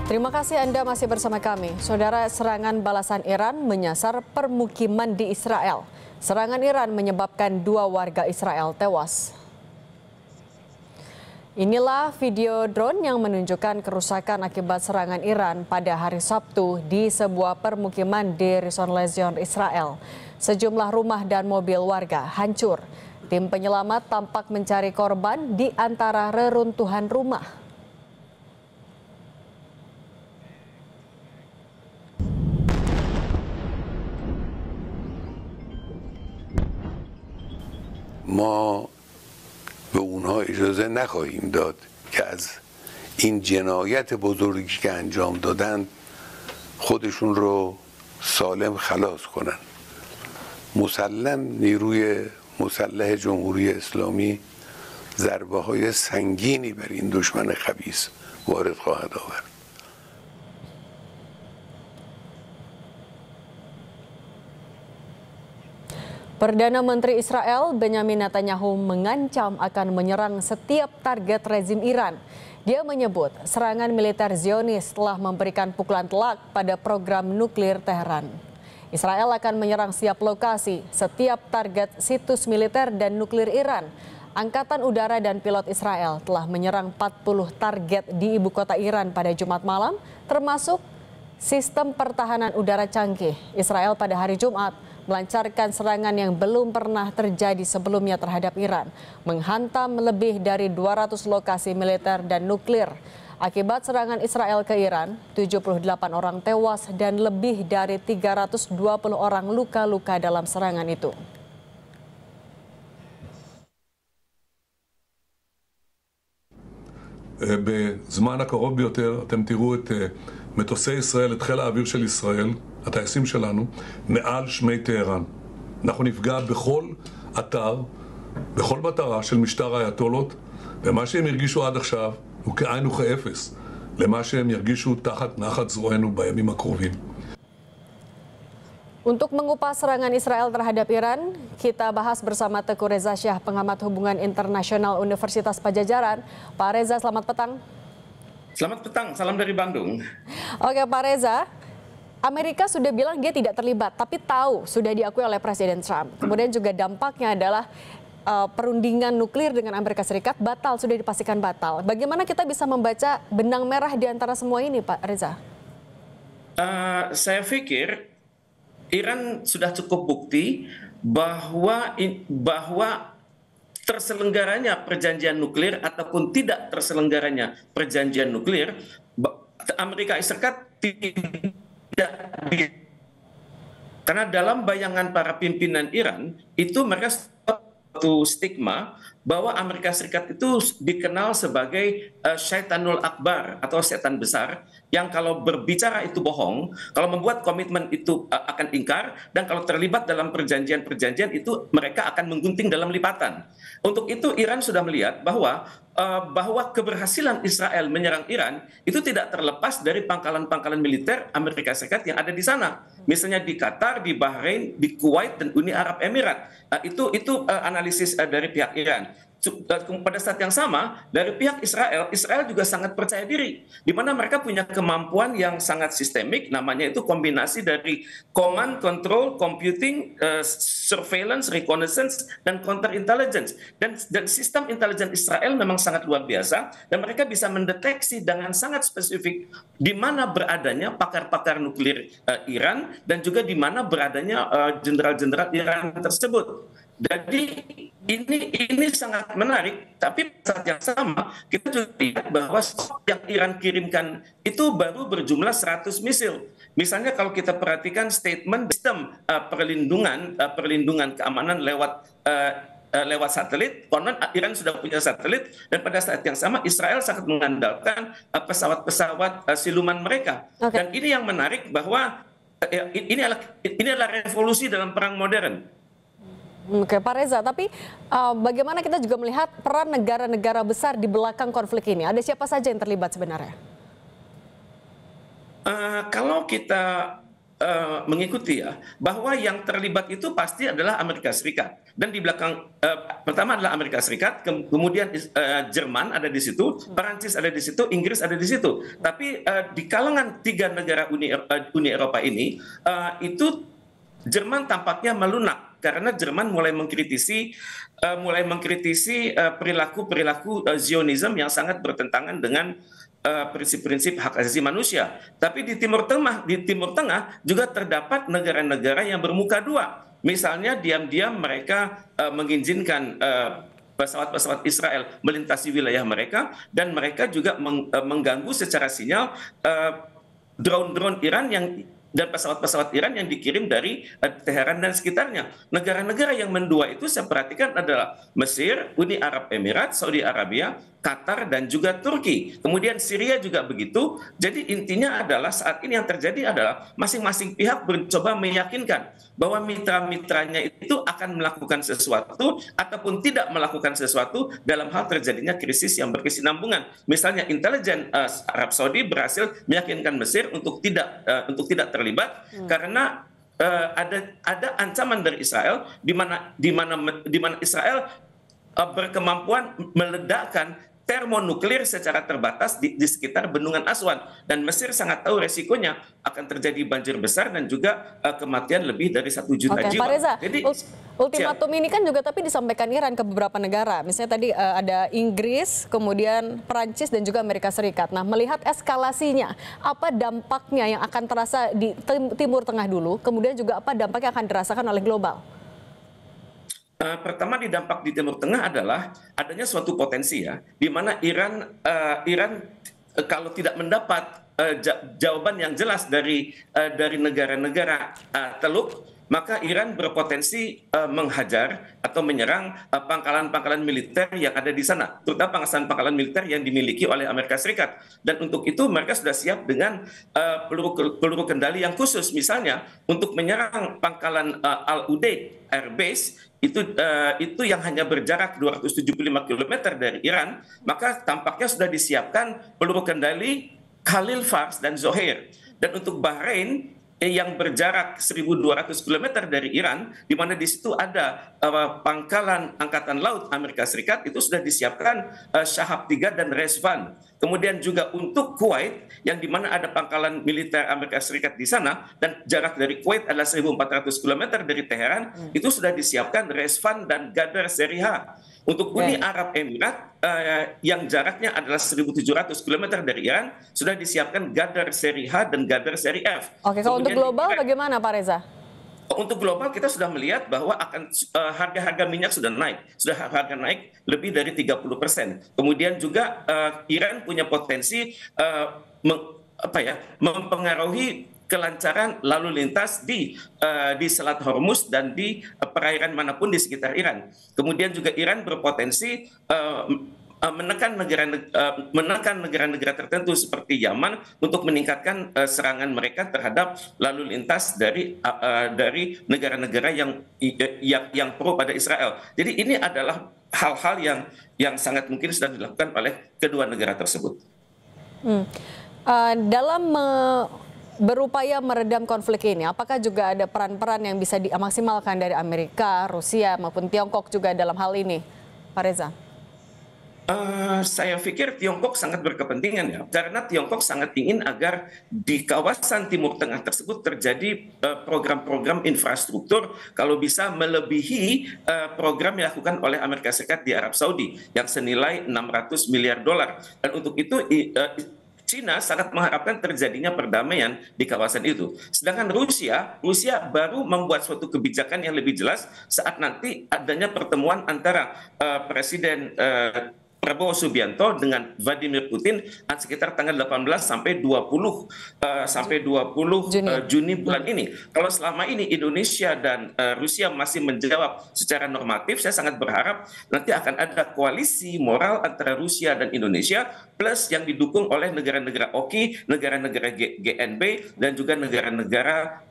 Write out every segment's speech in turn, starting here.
Terima kasih Anda masih bersama kami. Saudara, serangan balasan Iran menyasar permukiman di Israel. Serangan Iran menyebabkan 2 warga Israel tewas. Inilah video drone yang menunjukkan kerusakan akibat serangan Iran pada hari Sabtu di sebuah permukiman di Rishon LeZion, Israel. Sejumlah rumah dan mobil warga hancur. Tim penyelamat tampak mencari korban di antara reruntuhan rumah. ما به اونها اجازه نخواهیم داد که از این جنایت بزرگی که انجام دادند خودشون رو سالم خلاص کنن. مسلم نیروی مسلح جمهوری اسلامی ضربه های سنگینی بر این دشمن خبیث وارد خواهد آورد. Perdana Menteri Israel Benjamin Netanyahu mengancam akan menyerang setiap target rezim Iran. Dia menyebut serangan militer Zionis telah memberikan pukulan telak pada program nuklir Teheran. Israel akan menyerang setiap lokasi, setiap target situs militer dan nuklir Iran. Angkatan Udara dan pilot Israel telah menyerang 40 target di ibu kota Iran pada Jumat malam, termasuk sistem pertahanan udara canggih. Israel pada hari Jumat melancarkan serangan yang belum pernah terjadi sebelumnya terhadap Iran, menghantam lebih dari 200 lokasi militer dan nuklir. Akibat serangan Israel ke Iran, 78 orang tewas dan lebih dari 320 orang luka-luka dalam serangan itu. בזמן הקרוב ביותר אתם תראו את מטוסי ישראל, את חיל האוויר של ישראל, הטייסים שלנו, מעל שמי טהרן. אנחנו נפגע בכל אתר, בכל מטרה של משטר האייתולות, ומה שהם הרגישו עד עכשיו הוא כאין וכאפס למה שהם ירגישו תחת נחת זרוענו בימים הקרובים. Untuk mengupas serangan Israel terhadap Iran, kita bahas bersama Teguh Reza Syah, pengamat hubungan internasional Universitas Padjadjaran. Pak Reza, selamat petang. Selamat petang, salam dari Bandung. Oke Pak Reza, Amerika sudah bilang dia tidak terlibat, tapi tahu sudah diakui oleh Presiden Trump. Kemudian juga dampaknya adalah perundingan nuklir dengan Amerika Serikat batal, sudah dipastikan batal. Bagaimana kita bisa membaca benang merah di antara semua ini Pak Reza? Saya pikir Iran sudah cukup bukti bahwa terselenggaranya perjanjian nuklir ataupun tidak terselenggaranya perjanjian nuklir, Amerika Serikat tidak bisa. Karena dalam bayangan para pimpinan Iran itu mereka satu stigma bahwa Amerika Serikat itu dikenal sebagai syaitanul akbar atau setan besar yang kalau berbicara itu bohong, kalau membuat komitmen itu akan ingkar, dan kalau terlibat dalam perjanjian-perjanjian itu mereka akan menggunting dalam lipatan. Untuk itu Iran sudah melihat bahwa keberhasilan Israel menyerang Iran itu tidak terlepas dari pangkalan-pangkalan militer Amerika Serikat yang ada di sana. Misalnya di Qatar, di Bahrain, di Kuwait, dan Uni Arab Emirat. Itu analisis dari pihak Iran. Pada saat yang sama, dari pihak Israel juga sangat percaya diri, di mana mereka punya kemampuan yang sangat sistemik, namanya itu kombinasi dari command, control, computing, surveillance, reconnaissance, dan counterintelligence. Dan sistem intelijen Israel memang sangat luar biasa, dan mereka bisa mendeteksi dengan sangat spesifik di mana beradanya pakar-pakar nuklir Iran, dan juga di mana beradanya jenderal-jenderal Iran tersebut. Jadi ini sangat menarik, tapi saat yang sama kita juga lihat bahwa stok yang Iran kirimkan itu baru berjumlah 100 misil. Misalnya kalau kita perhatikan statement sistem perlindungan keamanan lewat satelit, konon Iran sudah punya satelit, dan pada saat yang sama Israel sangat mengandalkan pesawat-pesawat siluman mereka. Okay. Dan ini yang menarik bahwa ini adalah revolusi dalam perang modern. Oke Pak Reza, tapi bagaimana kita juga melihat peran negara-negara besar di belakang konflik ini? Ada siapa saja yang terlibat sebenarnya? Kalau kita mengikuti ya, bahwa yang terlibat itu pasti adalah Amerika Serikat. Dan di belakang pertama adalah Amerika Serikat, kemudian Jerman ada di situ, Perancis ada di situ, Inggris ada di situ. Tapi di kalangan 3 negara Uni Eropa ini itu Jerman tampaknya melunak karena Jerman mulai mengkritisi perilaku Zionisme yang sangat bertentangan dengan prinsip-prinsip hak asasi manusia. Tapi di Timur Tengah juga terdapat negara-negara yang bermuka dua. Misalnya diam-diam mereka mengizinkan pesawat-pesawat Israel melintasi wilayah mereka, dan mereka juga mengganggu secara sinyal drone-drone Iran dan pesawat-pesawat Iran yang dikirim dari Teheran dan sekitarnya. Negara-negara yang mendua itu saya perhatikan adalah Mesir, Uni Arab Emirat, Saudi Arabia, Qatar, dan juga Turki. Kemudian Syria juga begitu. Jadi intinya adalah saat ini yang terjadi adalah masing-masing pihak mencoba meyakinkan bahwa mitra-mitranya itu akan melakukan sesuatu ataupun tidak melakukan sesuatu dalam hal terjadinya krisis yang berkesinambungan. Misalnya intelijen Arab Saudi berhasil meyakinkan Mesir untuk tidak terlibat karena ada ancaman dari Israel di mana Israel berkemampuan meledakkan termonuklir secara terbatas di sekitar bendungan Aswan, dan Mesir sangat tahu resikonya akan terjadi banjir besar dan juga kematian lebih dari 1 juta jiwa. Pak Reza, jadi ultimatum ini kan juga tapi disampaikan Iran ke beberapa negara, misalnya tadi ada Inggris, kemudian Perancis dan juga Amerika Serikat. Nah, melihat eskalasinya, apa dampaknya yang akan terasa di Timur Tengah dulu, kemudian juga apa dampak yang akan dirasakan oleh global? Pertama, di dampak di Timur Tengah adalah adanya suatu potensi ya, di mana Iran kalau tidak mendapat jawaban yang jelas dari negara-negara Teluk, maka Iran berpotensi menghajar atau menyerang pangkalan-pangkalan militer yang ada di sana, terutama pangkalan militer yang dimiliki oleh Amerika Serikat. Dan untuk itu mereka sudah siap dengan peluru kendali yang khusus, misalnya untuk menyerang pangkalan Al-Udeid Air Base itu yang hanya berjarak 275 km dari Iran, maka tampaknya sudah disiapkan peluru kendali Khalil Fars dan Zohair. Dan untuk Bahrain yang berjarak 1.200 km dari Iran, di mana di situ ada pangkalan Angkatan Laut Amerika Serikat, itu sudah disiapkan Shahab 3 dan Resvan. Kemudian juga untuk Kuwait, yang di mana ada pangkalan militer Amerika Serikat di sana, dan jarak dari Kuwait adalah 1.400 km dari Teheran, itu sudah disiapkan Resvan dan Gadar seri H. Untuk Uni Arab Emirat yang jaraknya adalah 1.700 km dari Iran, sudah disiapkan Gadar seri H dan Gadar seri F. Oke, kalau untuk global bagaimana Pak Reza? Untuk global kita sudah melihat bahwa harga-harga minyak sudah harga naik lebih dari 30%. Kemudian juga Iran punya potensi mempengaruhi kelancaran lalu lintas di Selat Hormuz dan di perairan manapun di sekitar Iran. Kemudian juga Iran berpotensi menekan negara-negara tertentu seperti Yaman untuk meningkatkan serangan mereka terhadap lalu lintas dari negara-negara yang pro pada Israel. Jadi ini adalah hal-hal yang sangat mungkin sudah dilakukan oleh kedua negara tersebut. Dalam berupaya meredam konflik ini, apakah juga ada peran-peran yang bisa dimaksimalkan dari Amerika, Rusia maupun Tiongkok juga dalam hal ini, Pak Reza? Saya pikir Tiongkok sangat berkepentingan ya, karena Tiongkok sangat ingin agar di kawasan Timur Tengah tersebut terjadi program-program infrastruktur kalau bisa melebihi program yang dilakukan oleh Amerika Serikat di Arab Saudi yang senilai 600 miliar dolar. Dan untuk itu China sangat mengharapkan terjadinya perdamaian di kawasan itu. Sedangkan Rusia baru membuat suatu kebijakan yang lebih jelas saat nanti adanya pertemuan antara Presiden Prabowo Subianto dengan Vladimir Putin sekitar tanggal 18 sampai 20 Juni bulan ini. Kalau selama ini Indonesia dan Rusia masih menjawab secara normatif, saya sangat berharap nanti akan ada koalisi moral antara Rusia dan Indonesia plus yang didukung oleh negara-negara OKI, negara-negara GNB dan juga negara-negara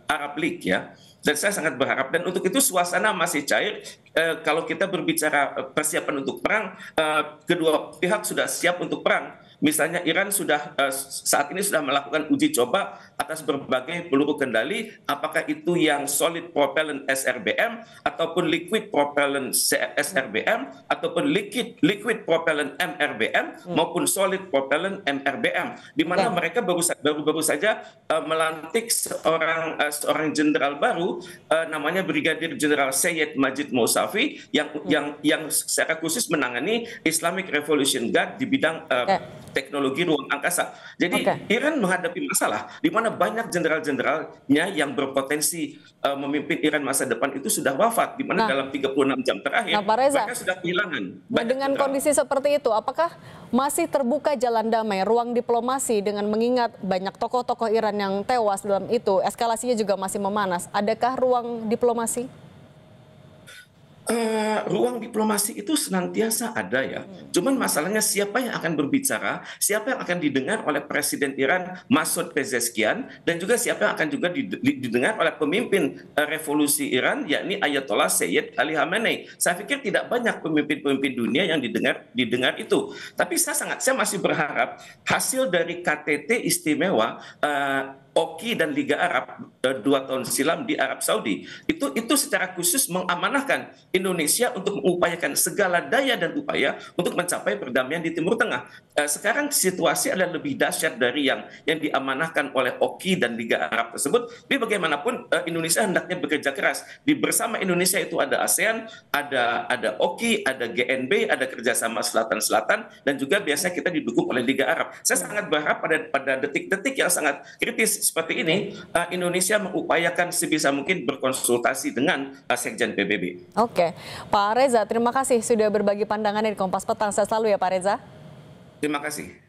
Arab League ya. Dan saya sangat berharap, dan untuk itu suasana masih cair. Kalau kita berbicara persiapan untuk perang, kedua pihak sudah siap untuk perang. misalnya Iran sudah saat ini sudah melakukan uji coba atas berbagai peluru kendali, apakah itu yang solid propellant SRBM ataupun liquid propellant SRBM ataupun liquid propellant MRBM maupun solid propellant MRBM, di mana mereka baru saja melantik seorang jenderal baru namanya Brigadir Jenderal Syed Majid Mousavi yang secara khusus menangani Islamic Revolution Guard di bidang teknologi ruang angkasa. Jadi Iran menghadapi masalah di mana banyak jenderal-jenderalnya yang berpotensi memimpin Iran masa depan itu sudah wafat, di mana dalam 36 jam terakhir Pak Reza, mereka sudah kehilangan. Dengan kondisi seperti itu, apakah masih terbuka jalan damai, ruang diplomasi dengan mengingat banyak tokoh-tokoh Iran yang tewas dalam itu, eskalasinya juga masih memanas. Adakah ruang diplomasi? Ruang diplomasi itu senantiasa ada ya. Cuman masalahnya siapa yang akan berbicara, siapa yang akan didengar oleh Presiden Iran Masoud Pezeshkian, dan juga siapa yang akan juga didengar oleh pemimpin revolusi Iran, yakni Ayatollah Sayyid Ali Khamenei. Saya pikir tidak banyak pemimpin-pemimpin dunia yang didengar itu. Tapi saya masih berharap hasil dari KTT istimewa Oki dan Liga Arab 2 tahun silam di Arab Saudi itu secara khusus mengamanahkan Indonesia untuk mengupayakan segala daya dan upaya untuk mencapai perdamaian di Timur Tengah. Sekarang situasi adalah lebih dahsyat dari yang diamanahkan oleh Oki dan Liga Arab tersebut. Tapi bagaimanapun Indonesia hendaknya bekerja keras. Bersama Indonesia itu ada ASEAN, ada Oki, ada GNB, ada kerjasama Selatan-Selatan, dan juga biasanya kita didukung oleh Liga Arab. Saya sangat berharap pada detik-detik yang sangat kritis seperti ini, Indonesia mengupayakan sebisa mungkin berkonsultasi dengan Sekjen PBB. Oke, Pak Reza, terima kasih sudah berbagi pandangan di Kompas Petang. Saya selalu ya Pak Reza. Terima kasih.